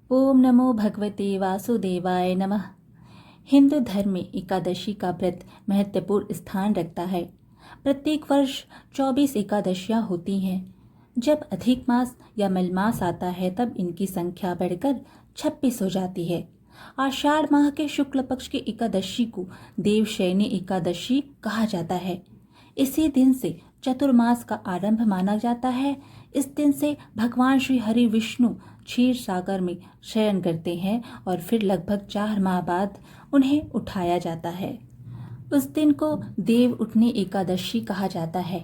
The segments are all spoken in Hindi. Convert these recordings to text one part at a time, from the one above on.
ओम नमो भगवते वासुदेवाय नमः। हिंदू धर्म में एकादशी का व्रत महत्वपूर्ण स्थान रखता है। प्रत्येक वर्ष 24 एकादशियां होती हैं। जब अधिक मास या मलमास आता है तब इनकी संख्या बढ़कर 26 हो जाती है। आषाढ़ माह के शुक्ल पक्ष की एकादशी को देवशयनी एकादशी कहा जाता है। इसी दिन से चतुर्मास का आरंभ माना जाता है। इस दिन से भगवान श्री हरि विष्णु क्षीर सागर में शयन करते हैं और फिर लगभग 4 माह बाद उन्हें उठाया जाता है। उस दिन को देव उठनी एकादशी कहा जाता है।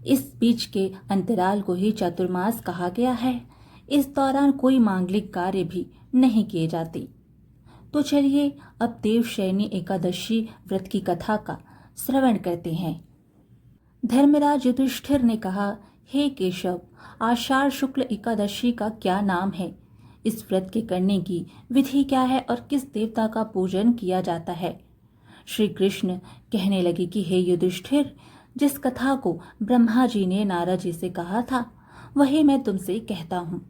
इस बीच के अंतराल को ही चतुर्मास कहा गया है। इस दौरान कोई मांगलिक कार्य भी नहीं किए जाते। तो चलिए अब देवशयनी एकादशी व्रत की कथा का श्रवण करते हैं। धर्मराज युधिष्ठिर ने कहा, हे केशव, आषाढ़ शुक्ल एकादशी का क्या नाम है? इस व्रत के करने की विधि क्या है और किस देवता का पूजन किया जाता है? श्री कृष्ण कहने लगे कि हे युधिष्ठिर, जिस कथा को ब्रह्मा जी ने नारद जी से कहा था वही मैं तुमसे कहता हूँ।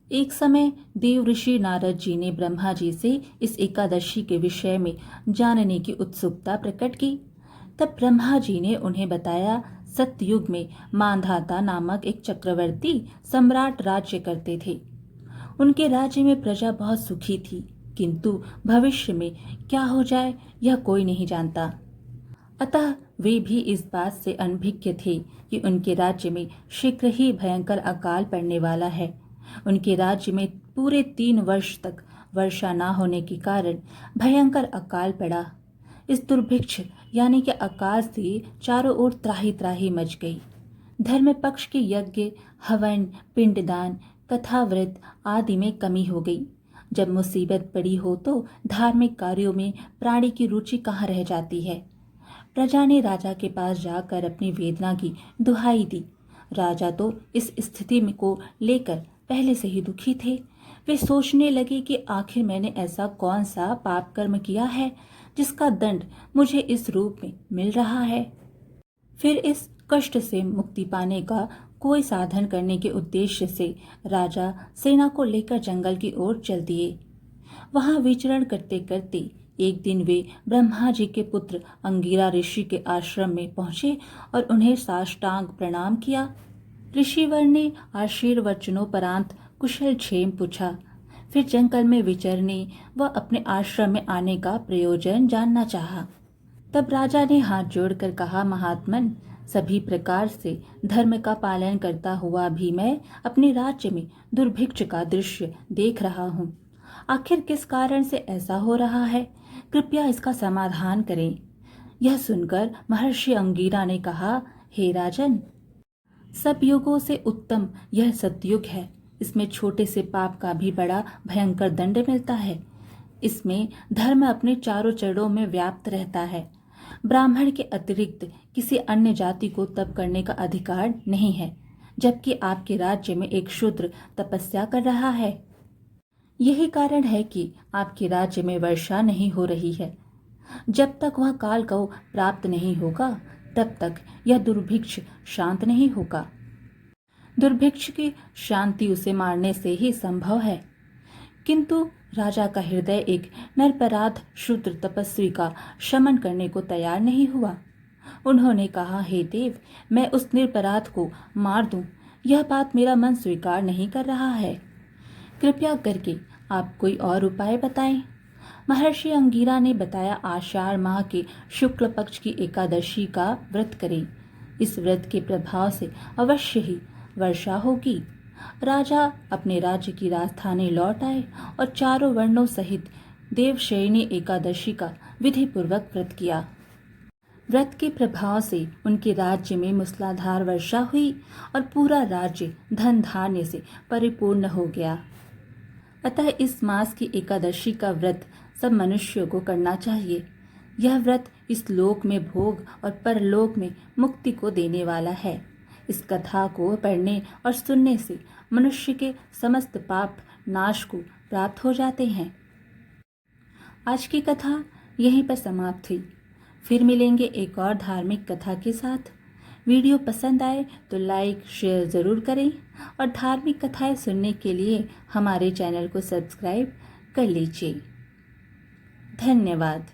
एक समय देव ऋषि नारद जी ने ब्रह्मा जी से इस एकादशी के विषय में जानने की उत्सुकता प्रकट की। तब ब्रह्मा जी ने उन्हें बताया, सतयुग में मांधाता नामक एक चक्रवर्ती सम्राट राज्य करते थे। उनके राज्य में प्रजा बहुत सुखी थी, किंतु भविष्य में क्या हो जाए यह कोई नहीं जानता। अतः वे भी इस बात से अनभिज्ञ थे कि उनके राज्य में शीघ्र ही भयंकर अकाल पड़ने वाला है। उनके राज्य में पूरे 3 वर्ष तक वर्षा न होने के कारण भयंकर अकाल पड़ा। इस दुर्भिक्ष यानी कि अकाल से चारों ओर त्राही त्राही मच गई। धर्म पक्ष के यज्ञ, हवन, पिंडदान, कथाव्रत आदि में कमी हो गई। जब मुसीबत पड़ी हो तो धार्मिक कार्यों में प्राणी की रुचि कहाँ रह जाती है। प्रजा ने राजा के पास जाकर अपनी वेदना की दुहाई दी। राजा तो इस स्थिति में को लेकर पहले से ही दुखी थे। वे सोचने लगे कि आखिर मैंने ऐसा कौन सा पाप कर्म किया है जिसका दंड मुझे इस रूप में मिल रहा है। फिर इस कष्ट से मुक्ति पाने का कोई साधन करने के उद्देश्य से राजा सेना को लेकर जंगल की ओर चल दिए। वहां विचरण करते करते एक दिन वे ब्रह्मा जी के पुत्र अंगिरा ऋषि के आश्रम में पहुंचे और उन्हें साष्टांग प्रणाम किया। ऋषिवर ने आशीर्वचनोपरांत कुशल क्षेम पूछा। फिर जंगल में विचरने व अपने आश्रम में आने का प्रयोजन जानना चाहा। तब राजा ने हाथ जोड़कर कहा, महात्मन, सभी प्रकार से धर्म का पालन करता हुआ भी मैं अपने राज्य में दुर्भिक्ष का दृश्य देख रहा हूँ। आखिर किस कारण से ऐसा हो रहा है? कृपया इसका समाधान करें। यह सुनकर महर्षि अंगिरा ने कहा, हे राजन, सब युगों से उत्तम यह सतयुग है। इसमें छोटे से पाप का भी बड़ा भयंकर दंड मिलता है। इसमें धर्म अपने चारों चरणों में व्याप्त रहता है। ब्राह्मण के अतिरिक्त किसी अन्य जाति को तप करने का अधिकार नहीं है, जबकि आपके राज्य में एक शूद्र तपस्या कर रहा है। यही कारण है कि आपके राज्य में वर्षा नहीं हो रही है। जब तक वह काल को प्राप्त नहीं होगा तब तक यह दुर्भिक्ष शांत नहीं होगा। दुर्भिक्ष की शांति उसे मारने से ही संभव है। किंतु राजा का हृदय एक निरपराध शूद्र तपस्वी का शमन करने को तैयार नहीं हुआ। उन्होंने कहा, हे देव, मैं उस निरपराध को मार दूं, यह बात मेरा मन स्वीकार नहीं कर रहा है। कृपया करके आप कोई और उपाय बताएं। महर्षि अंगिरा ने बताया, आषाढ़ माह के शुक्ल पक्ष की एकादशी का व्रत करें। इस व्रत के प्रभाव से अवश्य ही वर्षा होगी। राजा अपने राज्य की राजधानी लौट आए और चारों वर्णों सहित देवशयनी एकादशी का विधि पूर्वक व्रत किया। व्रत के प्रभाव से उनके राज्य में मूसलाधार वर्षा हुई और पूरा राज्य धन धान्य से परिपूर्ण हो गया। अतः इस मास की एकादशी का व्रत सब मनुष्यों को करना चाहिए। यह व्रत इस लोक में भोग और परलोक में मुक्ति को देने वाला है। इस कथा को पढ़ने और सुनने से मनुष्य के समस्त पाप नाश को प्राप्त हो जाते हैं। आज की कथा यहीं पर समाप्त हुई। फिर मिलेंगे एक और धार्मिक कथा के साथ। वीडियो पसंद आए तो लाइक शेयर ज़रूर करें और धार्मिक कथाएं सुनने के लिए हमारे चैनल को सब्सक्राइब कर लीजिए। धन्यवाद।